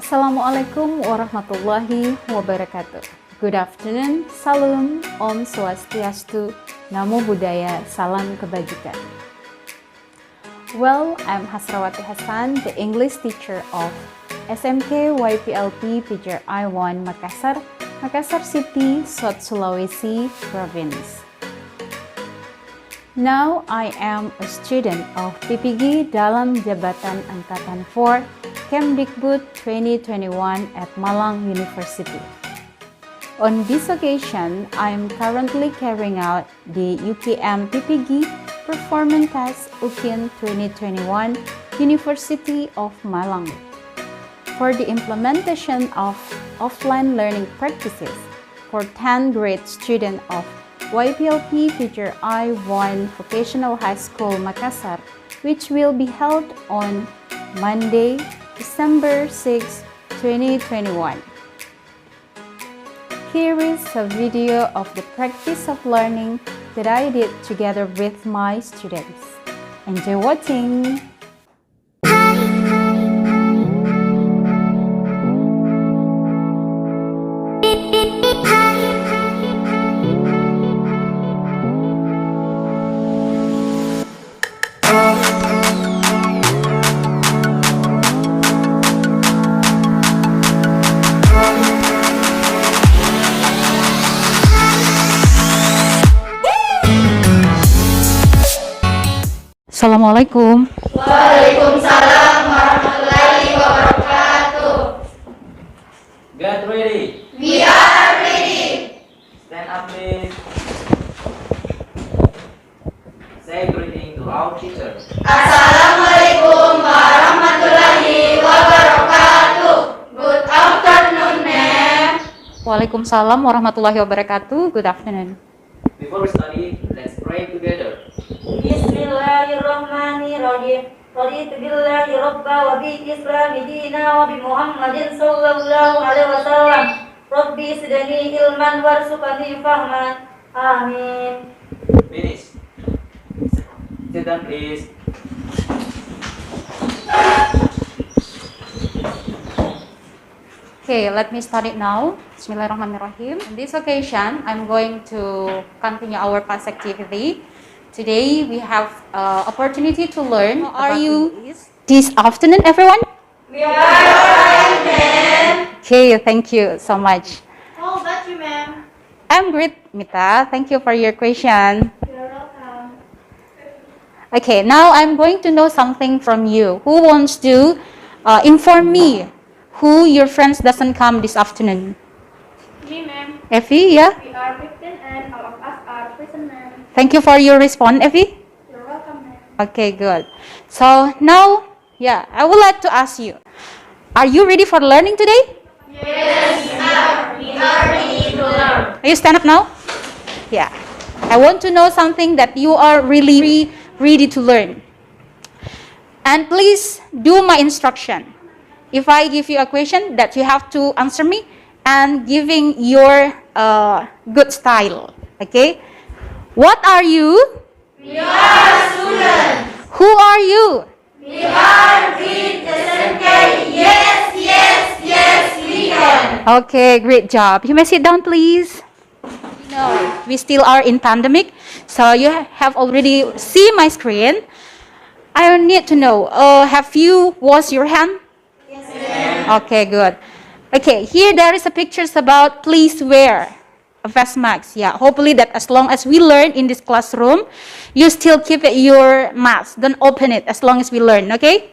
Assalamualaikum warahmatullahi wabarakatuh. Good afternoon, salam, om swastiastu, namo buddhaya, salam kebajikan. Well, I'm Hasrawati Hasan, the English teacher of SMK YPLP Pijar I1 Makassar, Makassar City, South Sulawesi Province. Now I am a student of PPG dalam Jabatan Angkatan 4 Kemdikbud 2021 at Malang University. On this occasion, I am currently carrying out the UKM PPG Performance Test UKIN 2021 University of Malang for the implementation of offline learning practices for 10th grade student of YPLP Pijar I1 Vocational High School Makassar, which will be held on Monday, December 6, 2021. Here is a video of the practice of learning that I did together with my students. Enjoy watching! Assalamualaikum. Waalaikumsalam warahmatullahi wabarakatuh. Get ready. We are ready. Stand up, please. Say greeting to our teacher. Assalamualaikum warahmatullahi wabarakatuh. Good afternoon, ma'am. Waalaikumsalam warahmatullahi wabarakatuh. Good afternoon. Before we study, let's pray together. Bismillahirrahmanirrahim. Raditu billahi rabba wa bi islami dina wa bi Muhammadin sallallahu alaihi wasallam. Rabbi zidni ilman warzuqni fahman. Amin. Finish. Sit down, please. Okay, let me start it now. Bismillahirrahmanirrahim. On this occasion, I'm going to continue our past activity. Today, we have opportunity to learn. How are you this afternoon, everyone? We are fine, ma'am. Okay, thank you so much. How about you, ma'am? I'm great, Mita. Thank you for your question. You're welcome. Okay, now I'm going to know something from you. Who wants to inform me who your friends doesn't come this afternoon? Me, ma'am. Effie, yeah? We are 15 and all of us are present, ma'am. Thank you for your response, Effie. You're welcome, ma'am. Okay, good. So now, yeah, I would like to ask you, are you ready for learning today? Yes, ma'am. We are ready to learn. Are you stand up now? Yeah. I want to know something that you are really ready to learn. And please do my instruction. If I give you a question that you have to answer me and giving your good style. Okay? What are you? We are students. Who are you? We are with SMK. Yes, yes, yes, we can. Okay, great job. You may sit down, please. No, we still are in pandemic, so you have already seen my screen. I need to know, have you washed your hand? Yes, ma'am. Okay, good. Okay, here there is a pictures about please wear a face mask. Yeah, hopefully that as long as we learn in this classroom, you still keep your mask. Don't open it as long as we learn, okay?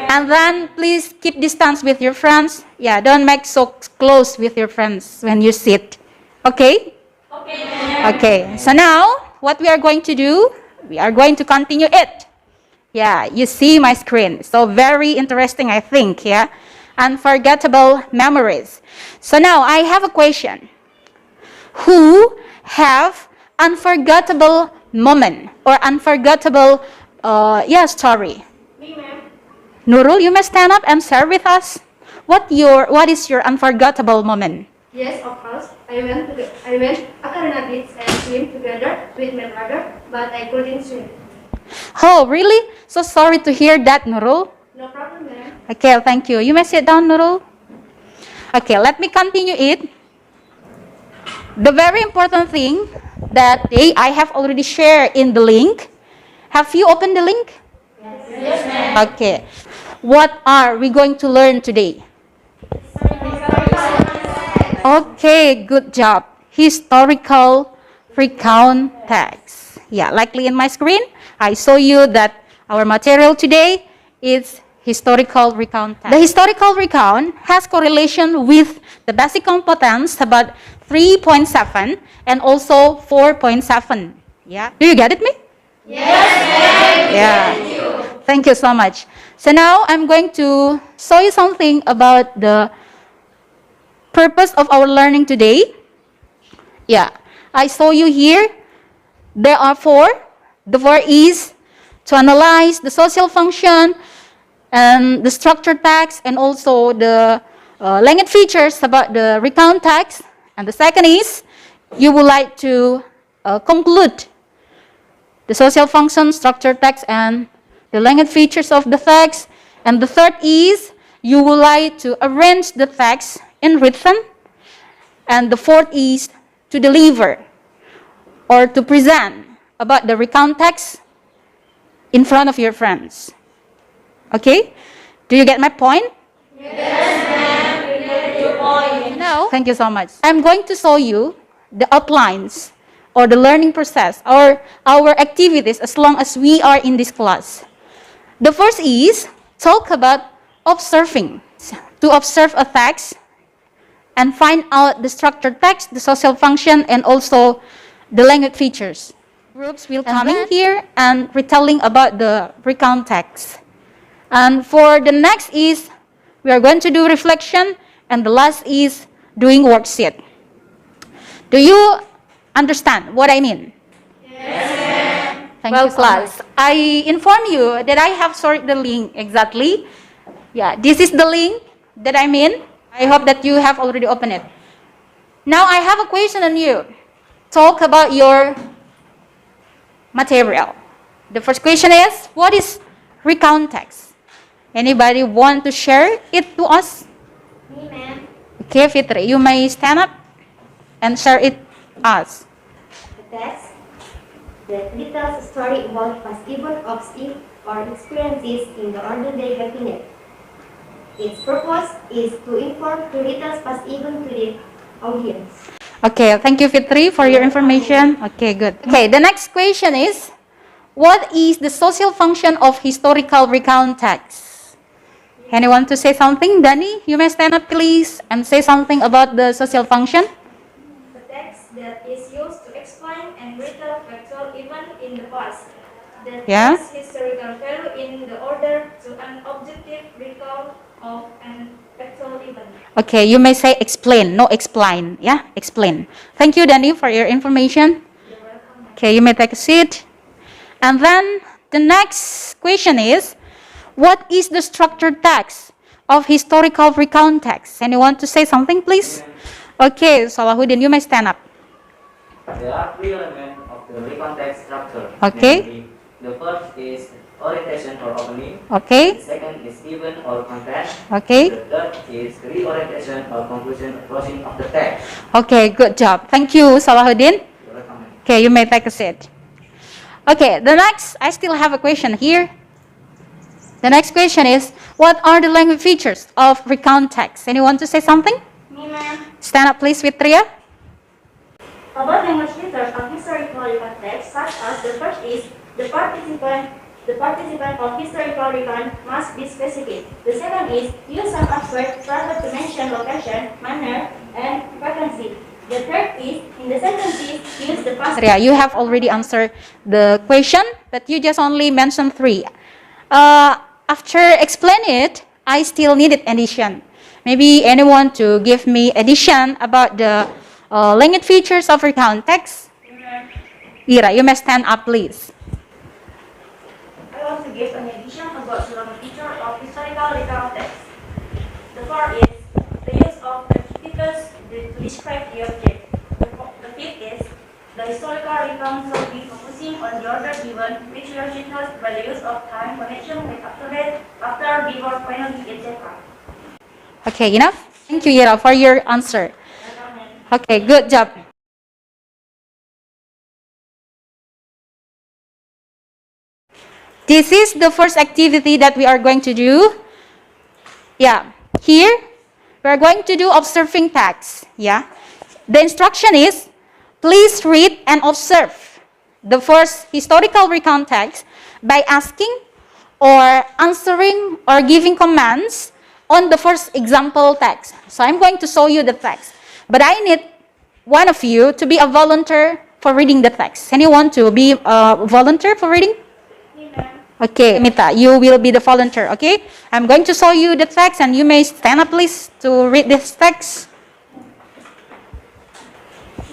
And then please keep distance with your friends. Yeah, don't make so close with your friends when you sit. Okay? Okay, ma'am. Okay, so now what we are going to do, we are going to continue it. Yeah, you see my screen. So very interesting, I think, yeah? Unforgettable memories. So now I have a question. Who have unforgettable moment or unforgettable story? Me, ma'am. Nurul, you may stand up and share with us. What is your unforgettable moment? Yes, of course. I went Akarina Beach and swim together with my brother, but I couldn't swim. Oh, really? So sorry to hear that, Nurul. No problem, ma'am. Okay, thank you. You may sit down, Nurul. Okay, let me continue it. The very important thing that I have already shared in the link. Have you opened the link? Yes, ma'am. Okay. What are we going to learn today? Okay, good job. Historical recount text. Yeah, likely in my screen, I show you that our material today is historical recount text. The historical recount has correlation with the basic competence about 3.7 and also 4.7. Yeah, do you get it, me? Yeah. Thank you so much. So now I'm going to show you something about the purpose of our learning today. Yeah, I show you here. There are four. The four is to analyze the social function and the structured text and also the language features about the recount text. And the second is you would like to conclude the social function, structured text, and the language features of the text. And the third is you would like to arrange the text in written. And the fourth is to deliver or to present about the recount text in front of your friends. Okay? Do you get my point? Now, thank you so much. I'm going to show you the outlines or the learning process or our activities as long as we are in this class. The first is talk about observing. To observe a text and find out the structured text, the social function, and also the language features. Groups will come in here and retelling about the recount text. And for the next is we are going to do reflection, and the last is doing worksheet. Do you understand what I mean? Yes. Thank you, class. I inform you that I have sorted the link exactly. Yeah, this is the link that I mean. I hope that you have already opened it. Now I have a question on you. Talk about your material. The first question is, what is recount text? Anybody want to share it to us? Me, ma'am. Okay, Fitri, you may stand up and share it us. The text that details a story about past events of or experiences in the ordinary happiness. Its purpose is to inform to details past events to the audience. Okay, thank you, Fitri, for your information. Okay, good. Okay, the next question is, what is the social function of historical recount text? Anyone to say something? Dani, you may stand up, please, and say something about the social function. The text that is used to explain and retell factual event in the past. That Yeah. has historical value in the order to an objective recall of an factual event. Okay, you may say explain, no explain. Yeah, explain. Thank you, Dani, for your information. You're welcome. Okay, you may take a seat. And then the next question is, what is the structured text of historical recount text? Anyone to say something, please? Okay, Salahuddin, you may stand up. There are three elements of the recount text structure. Okay. Namely, the first is orientation or opening. Okay, The second is event or content. okay. The third is reorientation or conclusion closing of the text. Okay, good job. Thank you, Salahuddin. You're welcome. Okay, you may take a seat. Okay, the next, I still have a question here. The next question is, what are the language features of recount text? Anyone to say something? Me, ma'am. Stand up, please, Fitria. About language features of historical recount text, such as the first is the participant of historical recount must be specific. The second is use some adverb rather to mention location, manner, and frequency. The third is in the sentences use the past. Fitria, you have already answered the question, but you just only mentioned three. After explaining it, I still needed addition. Maybe anyone to give me addition about the language features of recount text? Ira, you may stand up, please. I want to give an addition about the language feature of historical recount text. The fourth is the use of adjectives to describe the object. The fifth is The historical recount shall be focusing on the order given, which were witnessed by the use of time, connection with after, before, finally, etc. Okay, enough? Thank you, Ira, for your answer. Okay, good job. This is the first activity that we are going to do. Yeah, here we are going to do observing text. Yeah, the instruction is please read and observe the first historical recount text by asking or answering or giving commands on the first example text. So I'm going to show you the text, but I need one of you to be a volunteer for reading the text. Anyone to be a volunteer for reading? Okay, Mita, you will be the volunteer, okay? I'm going to show you the text and you may stand up please to read this text.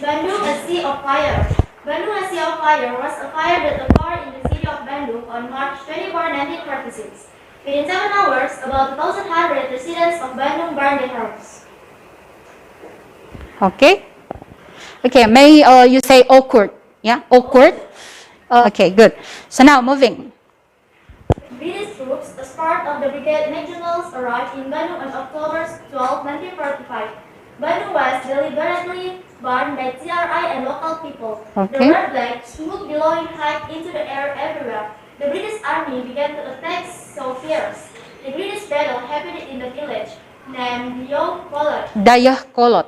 Bandung, a sea of fire. Bandung, a sea of fire was a fire that occurred in the city of Bandung on March 24, 1946. Within 7 hours, about 1,100 residents of Bandung burned their homes. Okay? Okay, may you say awkward? Yeah, awkward? Okay, good. So now, moving. British troops, as part of the Brigade Nationals, arrived in Bandung on October 12, 1945. Bandung was deliberately burned by TRI and local people. Okay. The red black smoke billowing high into the air everywhere. The British Army began to attack so fierce. The British battle happened in the village named Dayakolot.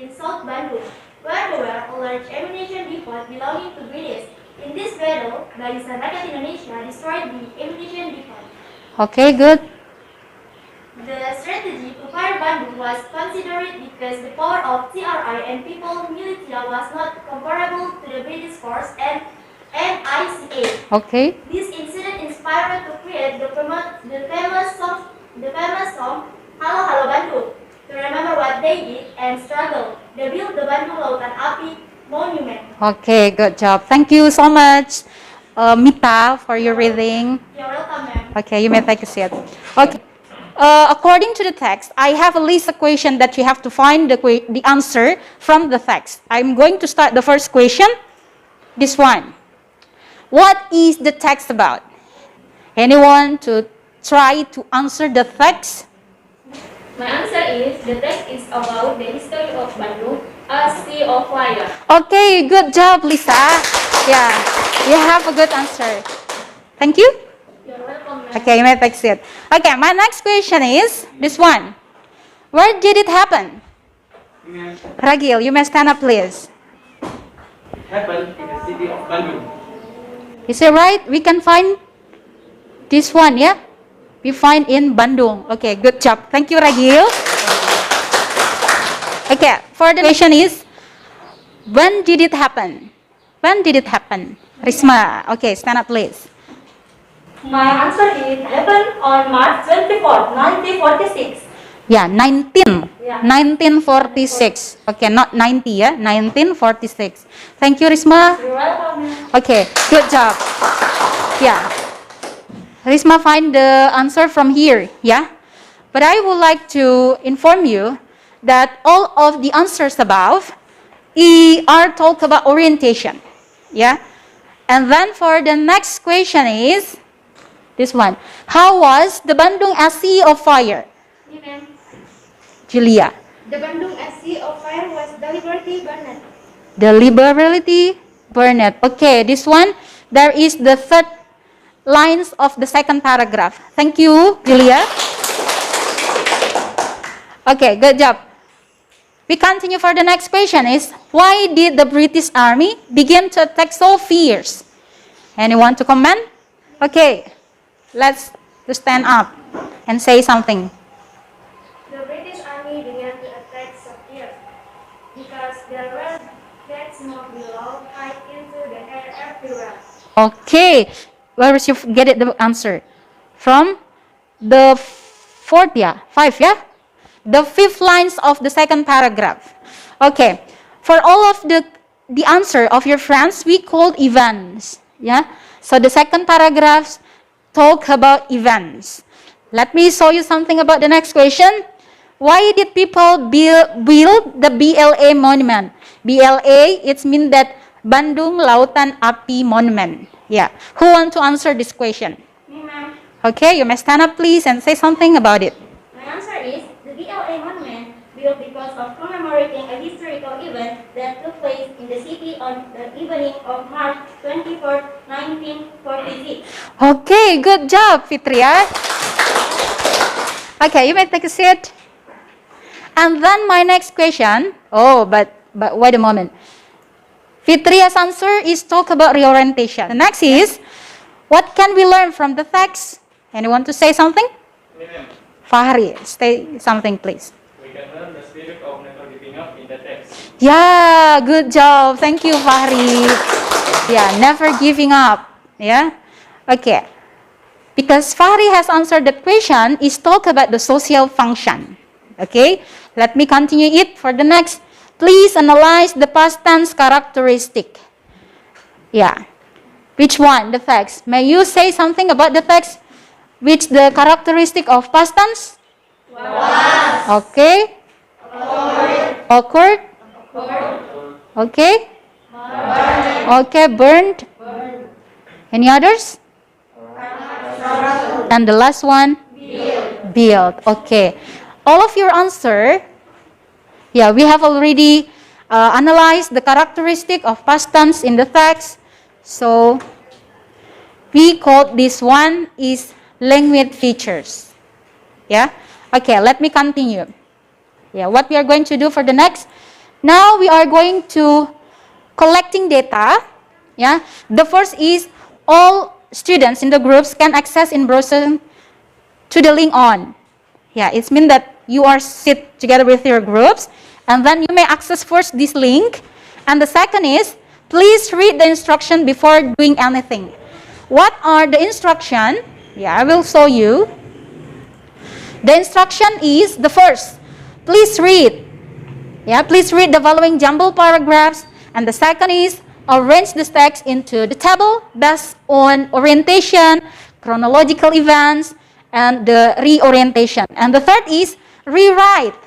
in South Bandung, where there were a large ammunition depot belonging to British. In this battle, Barisan Rakyat Indonesia destroyed the ammunition depot. Okay, good. The strategy to fire Bandung was considered because the power of TRI and People Militia was not comparable to the British force and MICA. Okay. This incident inspired to create the famous song Halo Halo Bandung to remember what they did and struggle. They built the Bandung Lautan Api Monument. Okay, good job. Thank you so much, Mita, for your reading. You're welcome, ma'am. Okay, you may take a seat. Okay. According to the text, I have a list of questions that you have to find the answer from the text. I'm going to start the first question. This one. What is the text about? Anyone to try to answer the text? My answer is the text is about the history of Bandung, a sea of fire. Okay, good job, Lisa. Yeah, you have a good answer. Thank you. You're welcome, ma'am. Okay, you may take a seat. Okay, my next question is this one. Where did it happen? Ragil, you may stand up, please. Happened in the city of Bandung. Is it right? We can find this one, yeah? We find in Bandung. Okay, good job. Thank you, Ragil. Okay, for the question is, when did it happen? When did it happen? Risma, okay, stand up, please. My answer is happened on March 24, 1946. Yeah, 19. Yeah. 1946. Okay, not 90, yeah? 1946. Thank you, Risma. You're welcome, ma'am. Okay, good job. Yeah. Risma find the answer from here, yeah? But I would like to inform you that all of the answers above are talk about orientation, yeah? And then for the next question is this one. How was the Bandung a sea of fire? Yeah, ma'am. Julia. The Bandung a sea of fire was deliberately burned. Deliberately burned. Okay, this one, there is the third lines of the second paragraph. Thank you, Julia. Okay, good job. We continue for the next question is, why did the British Army begin to attack so fierce? Anyone to comment? Okay, let's stand up and say something. The British Army began to attack Sofia because there were black smoke below high into the air everywhere. Okay, where is you get it the answer? From the fourth, yeah, 5, yeah? The 5th lines of the second paragraph. Okay, for all of the answer of your friends, we called events, yeah? So the second paragraphs talk about events. Let me show you something about the next question. Why did people build the BLA monument? BLA, it means that Bandung Lautan Api Monument. Yeah. Who want to answer this question? Me, ma'am. Okay, you may stand up please and say something about it. My answer is the BLA monument built because of commemorating a historical event that took place in the city on the evening of March 24, 1946. Okay, good job, Fitria. Okay, you may take a seat. And then my next question. Oh, but wait a moment. Fitria's answer is talk about reorientation. The next is, what can we learn from the text? Anyone to say something? Fahri, say something please. We can learn the spirit of never giving up in the text. Yeah, good job. Thank you, Fahri. Yeah, never giving up. Yeah. Okay. Because Fahri has answered the question, is talk about the social function. Okay. Let me continue it for the next. Please analyze the past tense characteristic. Yeah. Which one? The text. May you say something about the text? Which the characteristic of past tense? Okay. Awkward. Okay. Okay. Burned. Any others? And the last one? Build. Okay. All of your answer. Yeah, we have already analyzed the characteristic of past tense in the text. So we call this one is language features. Yeah. Okay, let me continue. Yeah, what we are going to do for the next. Now we are going to collecting data. Yeah. The first is all students in the groups can access in browser to the link on. Yeah, it means that you are sit together with your groups, and then you may access first this link. And the second is, please read the instruction before doing anything. What are the instruction? Yeah, I will show you. The instruction is the first. Please read. Yeah, please read the following jumbled paragraphs. And the second is, arrange the text into the table based on orientation, chronological events, and the reorientation. And the third is, rewrite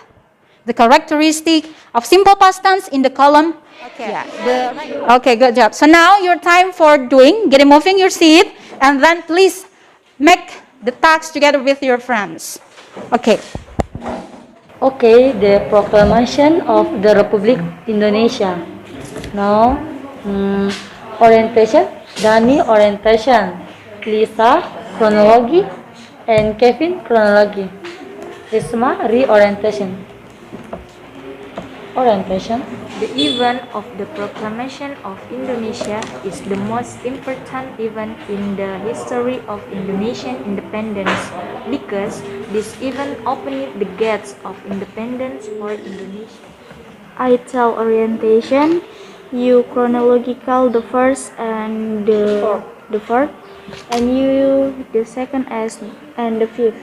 the characteristic of simple past tense in the column. Okay. Yeah, okay, good job. So now your time for doing, getting moving your seat, and then please make the task together with your friends. Okay. Okay, the proclamation of the Republic Indonesia. Now, orientation, Dani orientation, Lisa chronology, and Kevin chronology. Risma reorientation. Orientation. The event of the proclamation of Indonesia is the most important event in the history of Indonesian independence because this event opened the gates of independence for Indonesia. I tell orientation, you chronological the first and the fourth, and you the second as and the fifth,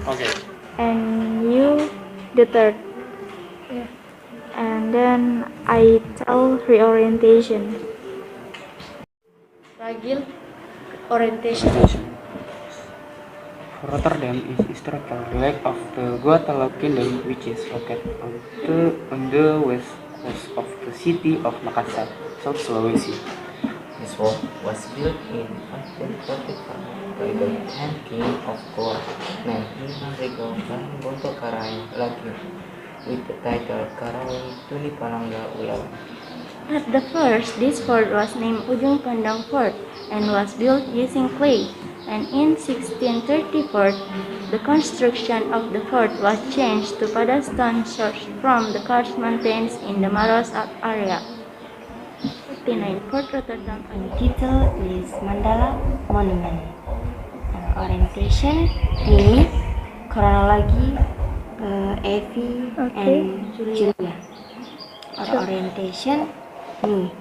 Okay. and you the third. And then I tell reorientation. Ragil orientation. Rotterdam is historical relic of the Guatemala Kingdom, which is located on the west coast of the city of Makassar, South Sulawesi. This work was built in 1545 by the 10th king of Goa, named Imam Rego Bonto Karai Lagi, with the title Karawang Tuli Panangga Ulawan. At the first, this fort was named Ujung Pandang Fort and was built using clay. And in 1634, the construction of the fort was changed to Padastone sourced from the Karst Mountains in the Maros area. 49. Fort Rotterdam. The title is Mandala Monument. Orientation, Mimi, chronology, Evie, and Julia. Orientation, me.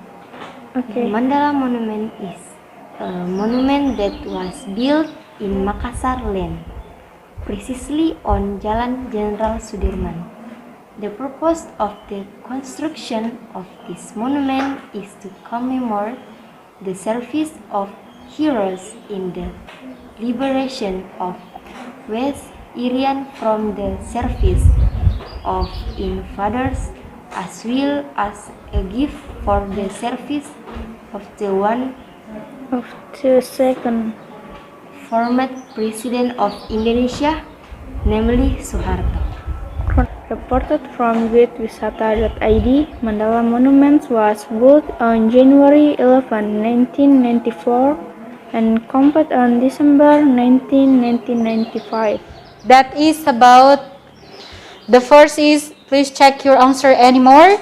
Okay. Mandala Monument is a monument that was built in Makassar land, precisely on Jalan Jenderal Sudirman. The purpose of the construction of this monument is to commemorate the service of heroes in the liberation of West Irian from the service of invaders as well as a gift for the service of the second former President of Indonesia, namely Suharto. Reported from greatwisata.id, Mandala Monument was built on January 11, 1994 and completed on December 19, 1995. That is about, the first is, please check your answer anymore.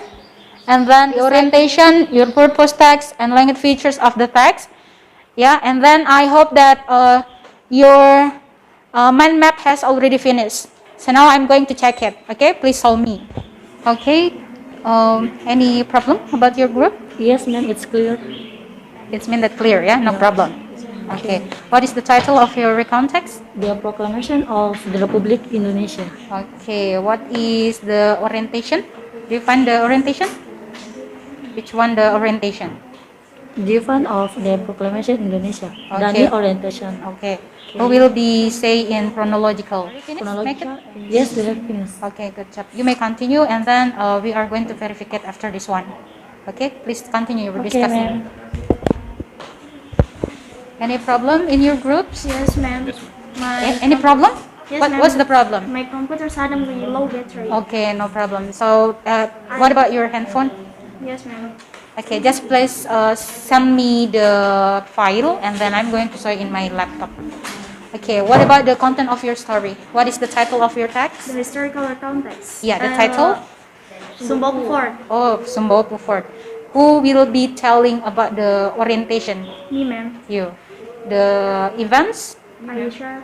And then the orientation, your purpose text, and language features of the text. Yeah, and then I hope that your mind map has already finished. So now I'm going to check it. Okay, please solve me. Okay, any problem about your group? Yes, ma'am, it's clear. It's mean that clear, yeah, no problem. Okay, what is the title of your recount text? The Proclamation of the Republic Indonesia. Okay, what is the orientation? Do you find the orientation? Which one the orientation? Different of the Proclamation Indonesia. Okay. Dani orientation. Okay. Who will be say in chronological? Chronological. Yes, we have finished. Okay, good job. You may continue, and then we are going to verify it after this one. Okay, please continue. We're discussing. Any problem in your groups? Yes, ma'am. Any problem? Yes, What, ma'am. what's the problem? My computer suddenly low battery. Okay, no problem. So, what about your handphone? Yes, ma'am. Okay, just please send me the file, and then I'm going to show it in my laptop. Okay, what about the content of your story? What is the title of your text? The historical context. Yeah, the title? Sumbawa Fort. Oh, Sumbawa Fort. Who will be telling about the orientation? Me, ma'am. You. The events? Ayesha.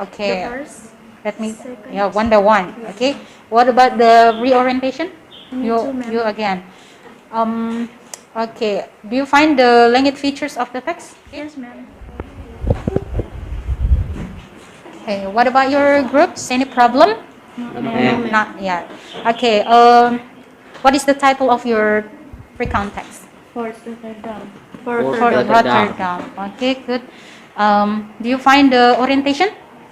Okay. The first. Let me. Second. Yeah, one by one. Okay. What about the reorientation? Me too, ma'am. You again. Okay. Do you find the language features of the text? Yes, ma'am. Okay. What about your groups? Any problem? Ma'am. Not yet. Okay. What is the title of your recount text? Fort Rotterdam. Fort Rotterdam. Rotterdam. Okay, good. Do you find the orientation?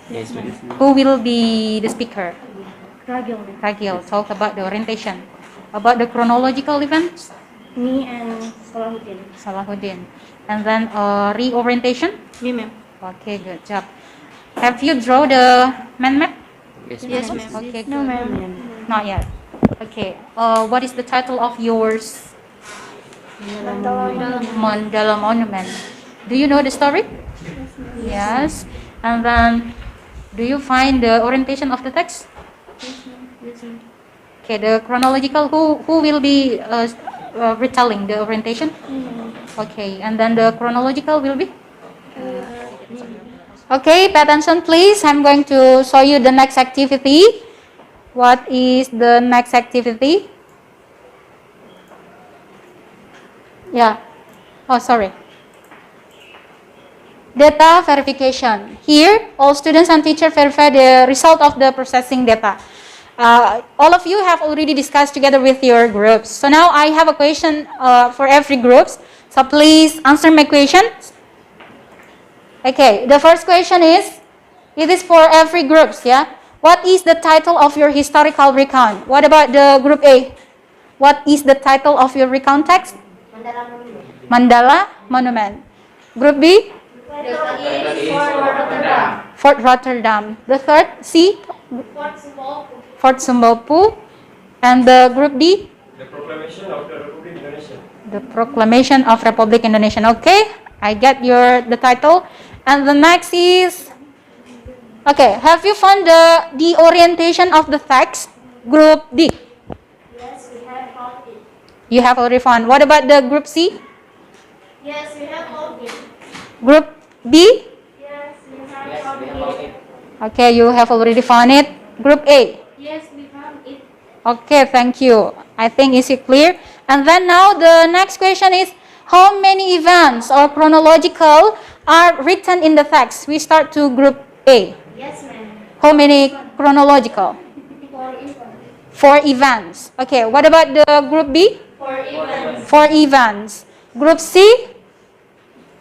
Yes, ma'am. Who will be the speaker? Ragil. Ragil, talk about the orientation. About the chronological events? Me and Salahuddin. Salahuddin. And then reorientation? Me, ma'am. Okay, good job. Have you draw the mind map? Yes, Yes, ma'am. Okay, No, good. ma'am. Not yet. Okay. What is the title of yours? Mandala Monument. Do you know the story? Yes. And then, do you find the orientation of the text? Yes, ma'am. Okay, the chronological, who will be retelling the orientation? Okay, and then the chronological will be? Okay, pay attention please. I'm going to show you the next activity. What is the next activity? Yeah. Oh, sorry. Data verification. Here, all students and teachers verify the result of the processing data. All of you have already discussed together with your groups. So now I have a question for every group. So please answer my questions. Okay, the first question is, it is for every groups, yeah? What is the title of your historical recount? What about the group A? What is the title of your recount text? Mandala Monument. Group B? Fort Rotterdam. The third, C? Fort Sumbawa. And the group D? The Proclamation of the Republic Indonesia. The Proclamation of Republic Indonesia. Okay, I get the title. And the next is, okay, have you found the orientation of the text? Group D. Yes, we have found it. You have already found. What about the group C? Yes, we have found it. Group B? Yes, we have found it. Okay, you have already found it. Group A? Yes, we found it. Okay, thank you. I think is it clear? And then now the next question is, how many events or chronological are written in the text? We start to group A. Yes, ma'am. How many chronological? 4 events. 4 events. Okay, what about the group B? 4 events. 4 events. Group C?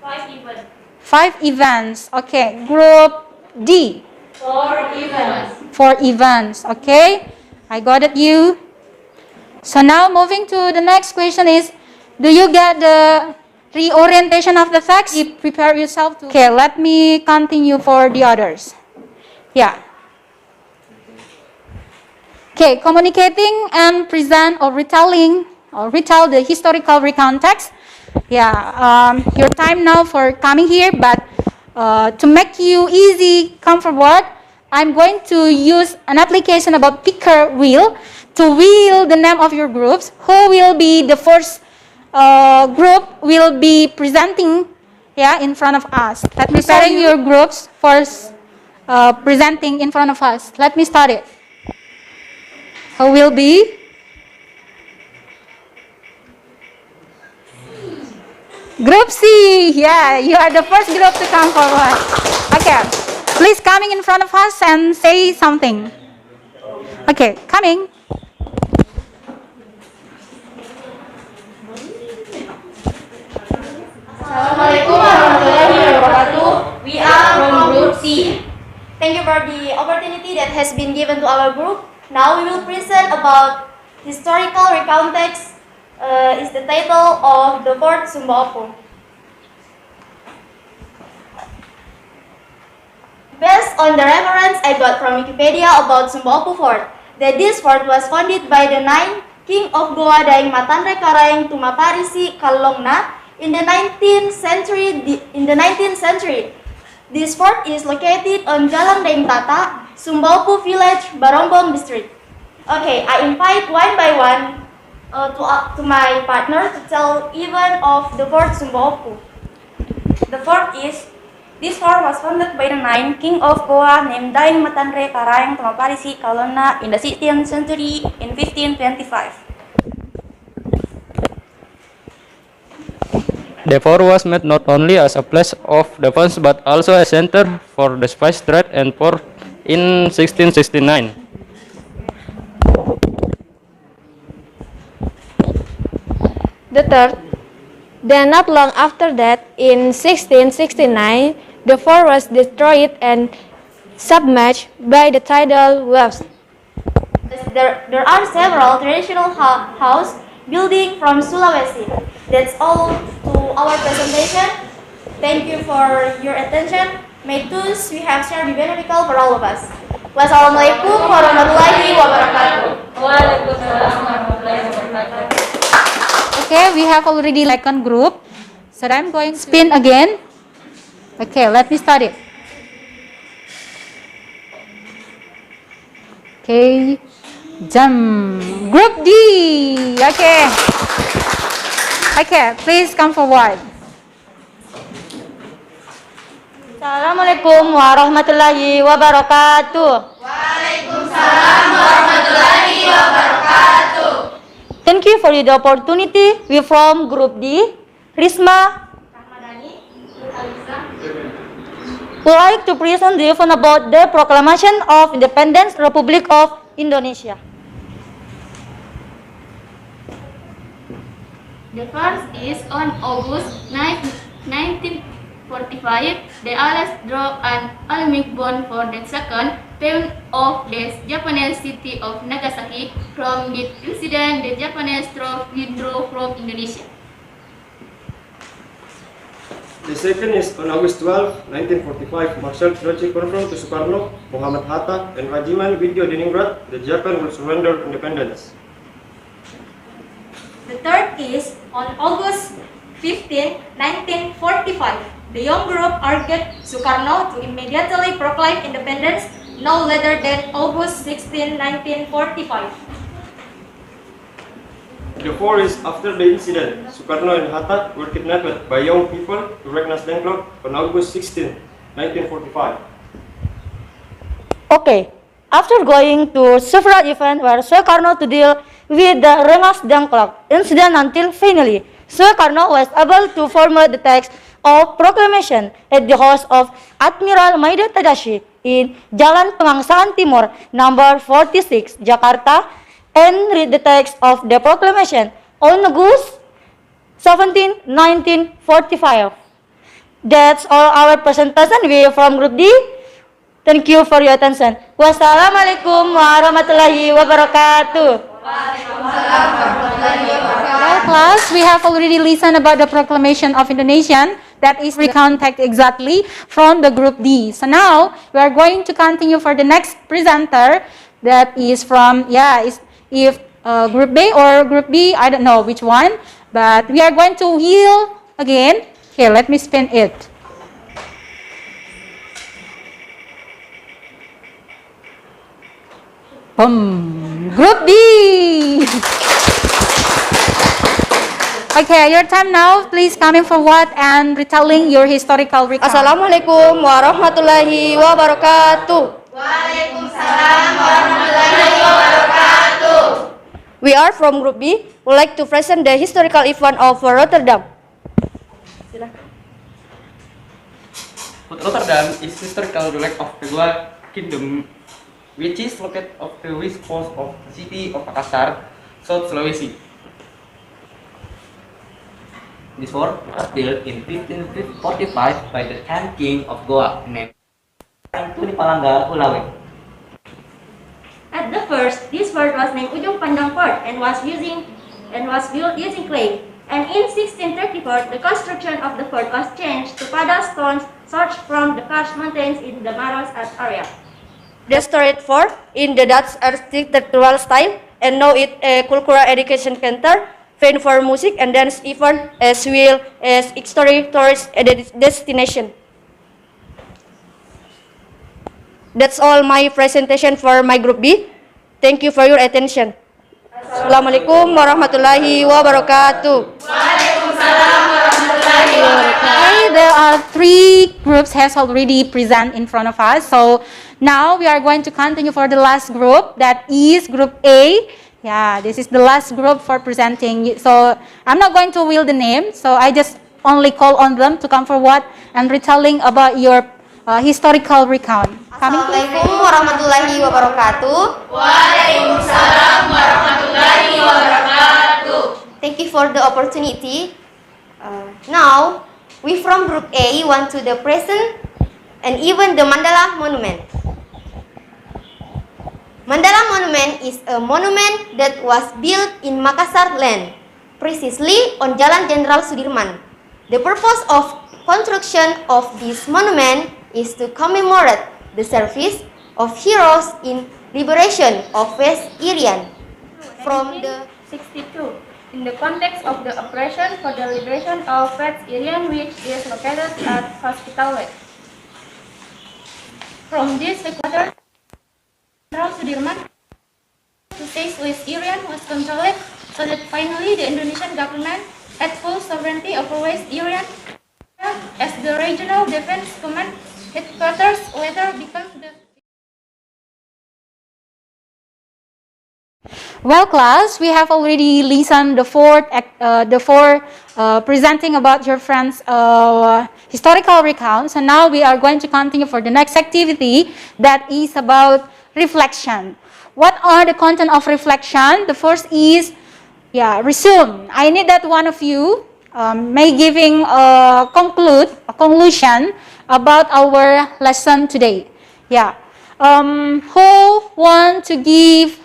5 events. 5 events. Okay, group D? 4 events. 4 events. Okay, I got it you. So now moving to the next question is, do you get the reorientation of the text? You prepare yourself to. Okay, let me continue for the others. Yeah. Okay, communicating and present or retell the historical recount text. Yeah, your time now for coming here, but to make you easy, come forward, I'm going to use an application about picker wheel to wheel the name of your groups. Who will be the first group will be presenting, yeah, in front of us. Let me start your groups first presenting in front of us. Let me start it. Who will be? Group C. Yeah, you are the first group to come forward. Okay, please coming in front of us and say something. Okay, coming. Assalamualaikum warahmatullahi wabarakatuh. We are from Group C. Thank you for the opportunity that has been given to our group. Now we will present about historical recount text. Is the title of the Fort Sumba Opo. Based on the reference I got from Wikipedia about Sumba Opo Fort, that this fort was founded by the 9th King of Goa Daeng Matanre Karaeng Tumaparisi Kalongna in the 19th century. This fort is located on Jalan Daeng Tata, Sumba Opo Village, Barombong District. Okay, I invite one by one to my partner to tell even of the Fort Sumba Opo. This fort was founded by the 9th King of Goa named Daeng Matanre Karaeng Tumaparisi Kalongna in the 16th century in 1525. The fort was made not only as a place of defense but also a center for the spice trade and port in 1669. The third, then not long after that, in 1669, the fort was destroyed and submerged by the tidal waves. There are several traditional house building from Sulawesi. That's all to our presentation. Thank you for your attention. May thus we have shared be beneficial for all of us. Wassalamualaikum warahmatullahi wabarakatuh. Waalaikumsalam warahmatullahi wabarakatuh. Okay, we have already second group. So I'm going to spin again. Okay, let me start it. Okay, jump. Group D. Okay. Okay, please come forward. Assalamualaikum warahmatullahi wabarakatuh. Waalaikumsalam warahmatullahi wabarakatuh. Thank you for the opportunity. We from Group D, Risma, would like to present the event about the Proclamation of Independence Republic of Indonesia. The first is on August 9, 1945. The Allies drew an atomic bomb for the second town of the Japanese city of Nagasaki. From this incident, the Japanese troops withdrew from Indonesia. The second is on August 12, 1945, Marshal Hiroshi confirmed to Sukarno, Muhammad Hatta, and Rajiman Video Leningrad that Japan will surrender independence. The third is on August 15, 1945. The young group urged Sukarno to immediately proclaim independence no later than August 16, 1945. The fourth is after the incident, Sukarno and Hatta were kidnapped by young people to Regnas Dengklok on August 16, 1945. Okay, after going to several events where Sukarno to deal with the Rengas Dengklok incident until finally Sukarno was able to formulate the text of proclamation at the house of Admiral Maida Tadashi in Jalan Pengangsaan Timur, number 46, Jakarta, and read the text of the proclamation on August 17, 1945. That's all our presentation. We from Group D. Thank you for your attention. Wassalamualaikum warahmatullahi wabarakatuh. Well, class, we have already listened about the proclamation of Indonesian. That is recount text exactly from the group D. So now we are going to continue for the next presenter. That is from if group B or group B, I don't know which one, but we are going to heal again. Here, let me spin it. Boom. Group B. Okay, your time now. Please coming forward and retelling your historical recount. Assalamualaikum warahmatullahi wabarakatuh. Waalaikumsalam warahmatullahi wabarakatuh. We are from Group B. Would like to present the historical event of Rotterdam. Rotterdam is historical relic of the Goa Kingdom, which is located off the west coast of the city of Makassar, South Sulawesi. This fort was built in 1545 by the 10th king of Goa, named Tuni Palangga Ulawe. At the first, this fort was named Ujung Pandang Fort and was built using clay. And in 1634, the construction of the fort was changed to pada stones sourced from the Karst Mountains in the Maros area. The storied fort in the Dutch architectural style and now it a cultural education center, fan for music and dance event as well as historic tourist destination. That's all my presentation for my group B. Thank you for your attention. Assalamualaikum warahmatullahi wabarakatuh. Okay, there are 3 groups has already present in front of us. So now we are going to continue for the last group, that is group A. Yeah, this is the last group for presenting. So I'm not going to wheel the name. So I just only call on them to come forward and retelling about your historical recount. Assalamualaikum warahmatullahi wabarakatuh. Waalaikumsalam warahmatullahi wabarakatuh. Thank you for the opportunity. Now, we from Group A want to the present and even the Mandala Monument. Mandala Monument is a monument that was built in Makassar land, precisely on Jalan Jenderal Sudirman. The purpose of construction of this monument is to commemorate the service of heroes in liberation of West Irian from the 62. In the context of the operation for the liberation of West Irian, which is located at Hospital Way. From this headquarters, Jenderal Sudirman to seize West Irian was controlled, so that finally the Indonesian government had full sovereignty over West Irian as the Regional Defense Command headquarters later becomes the. Well, class, we have already listened the four presenting about your friends' historical recounts, and now we are going to continue for the next activity that is about reflection. What are the content of reflection? The first is, resume. I need that one of you may giving a conclusion about our lesson today. Who want to give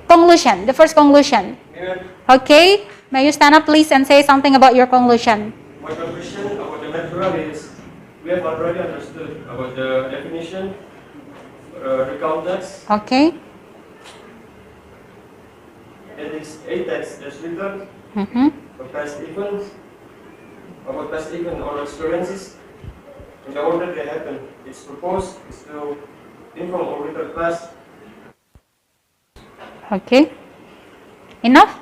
conclusion? The first conclusion. Okay, may you stand up please and say something about your conclusion. My conclusion about the material is we have already understood about the definition, recount text. Okay. It is 8 texts that's written about past events or experiences in the order they happen. Its purpose is to inform or return class. Okay. Enough?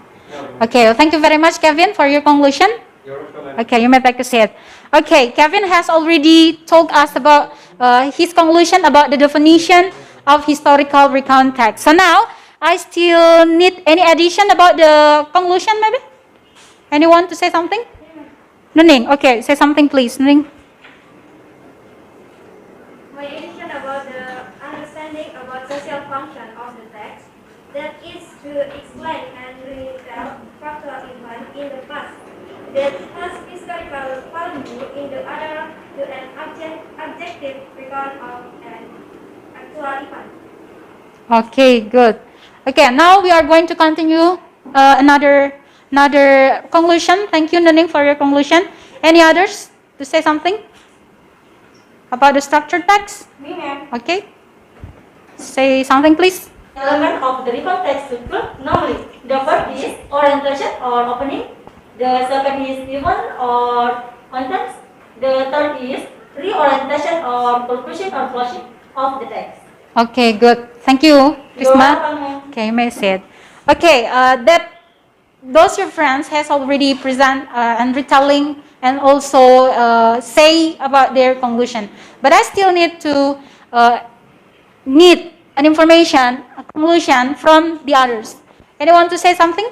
Okay, well, thank you very much, Kevin, for your conclusion. You're welcome. Okay, you may back to say it. Okay, Kevin has already told us about his conclusion about the definition of historical recount text. So now, I still need any addition about the conclusion, maybe? Anyone to say something? Nuning, okay, say something please, Nuning. My addition about the understanding about social function of the text, that is to explain and retell factual event in the past that has historical value in the other to an objective recount of an actual event. Okay, good. Okay, now we are going to continue another conclusion. Thank you, Nuning, for your conclusion. Any others to say something about the structured text? Me, ma'am. Okay. Say something, please. Element of the recall text include normally the first is orientation or opening, the second is event or contents, the third is reorientation or conclusion or closing of the text. Okay, good. Thank you, You're Prisma. welcome, ma'am. Okay, you may say it. Okay, that those your friends has already present and retelling and also say about their conclusion. But I still need to need an information, a conclusion from the others. Anyone to say something?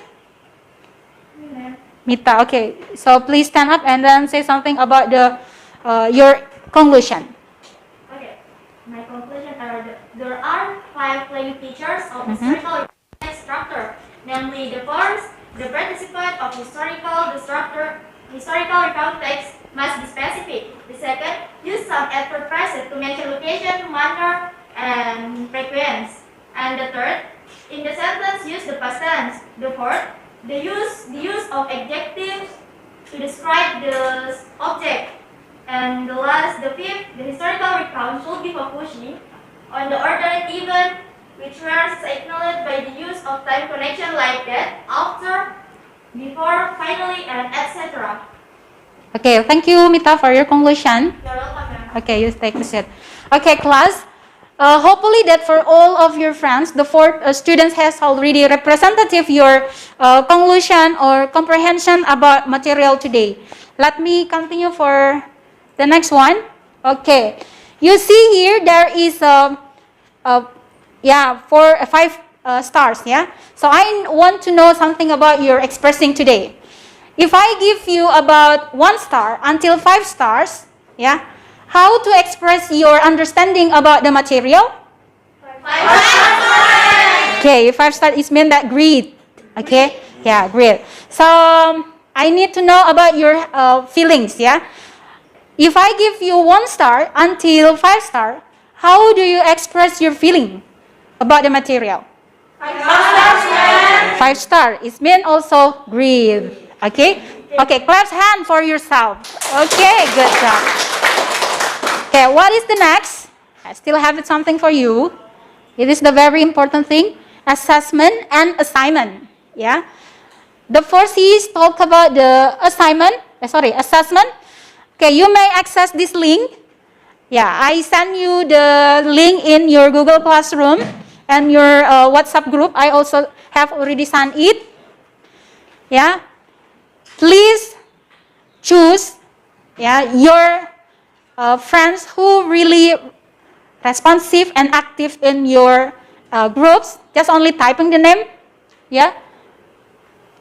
Mita, okay. So please stand up and then say something about the your conclusion. Okay, my conclusion are there are 5 plain features of Mhm. historical text structure, namely the forms, the participant of historical, the structure, historical recount text must be specific. The second, use some adverb phrases to mention location, manner, and frequency. And the third, in the sentence, use the past tense. The fourth, the use of adjectives to describe the object. And the last, the fifth, the historical recount should be focusing on the ordered event which were acknowledged by the use of time connection like that, after, before, finally, and etc. Okay, thank you, Mita, for your conclusion. You're welcome, ma'am. Okay, you take the seat. Okay, class. Hopefully that for all of your friends, the 4 students has already representative your conclusion or comprehension about material today. Let me continue for the next one. Okay, you see here there is 5 stars. Yeah. So I want to know something about your expressing today. If I give you about 1 star until 5 stars, yeah. How to express your understanding about the material? 5 stars. Okay, 5 star is mean that great. Okay, yeah, great. So I need to know about your feelings. Yeah, if I give you 1 star until 5 star, how do you express your feeling about the material? 5 stars. 5 star is mean also great. Okay, okay, clap hand for yourself. Okay, good job. Okay, what is the next? I still have something for you. It is the very important thing, assessment and assignment. Yeah. The first is talk about the assessment. Okay, you may access this link. Yeah, I send you the link in your Google Classroom and your WhatsApp group. I also have already sent it. Yeah. Please choose your friends who really responsive and active in your groups. Just only typing the name. Yeah.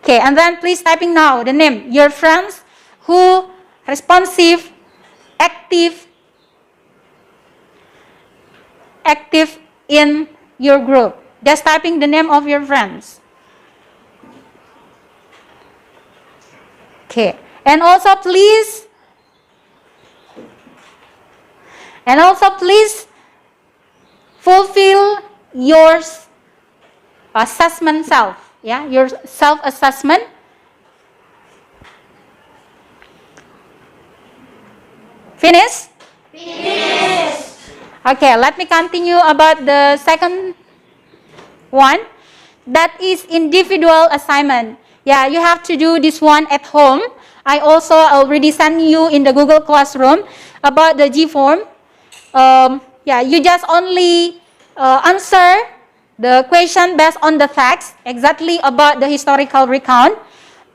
Okay, and then please typing now the name. Your friends who responsive, active in your group. Just typing the name of your friends. Okay, and also please fulfill your assessment self. Yeah, your self-assessment. Finish? Finish. Okay, let me continue about the second one. That is individual assignment. Yeah, you have to do this one at home. I also already sent you in the Google Classroom about the G form. You just only answer the question based on the facts exactly about the historical recount.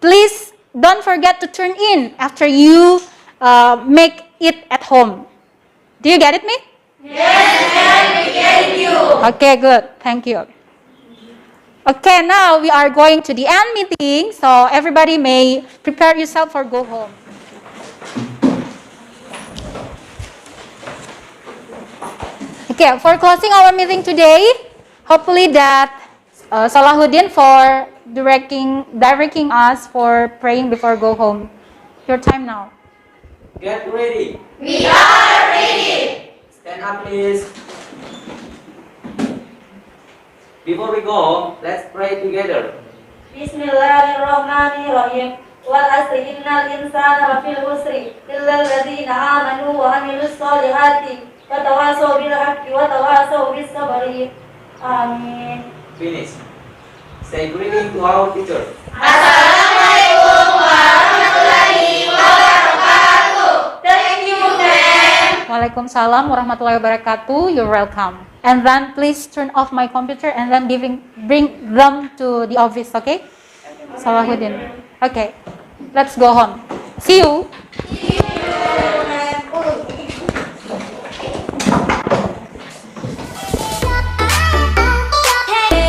Please don't forget to turn in after you make it at home. Do you get it, me? Yes, ma'am, we get you. Okay, good. Thank you. Okay, now we are going to the end meeting, so everybody may prepare yourself for go home. Okay, for closing our meeting today, hopefully that Salahuddin for directing us for praying before go home. Your time now. Get ready. We are ready. Stand up, please. Before we go, let's pray together. Bismillahirrahmanirrahim. Wal asri innal insana lafil khusri illa alladziina aamanu wa 'amilus solihati wa tawassaw bil haqqi wa tawassaw bis sabri. Amin. Finish. Say greeting to our teacher. Assalamualaikum warahmatullahi wabarakatuh. Thank you, ma'am. Waalaikumsalam warahmatullahi wabarakatuh. You're welcome. And then please turn off my computer and then bring them to the office, okay? Salahuddin. Okay, let's go home. See you.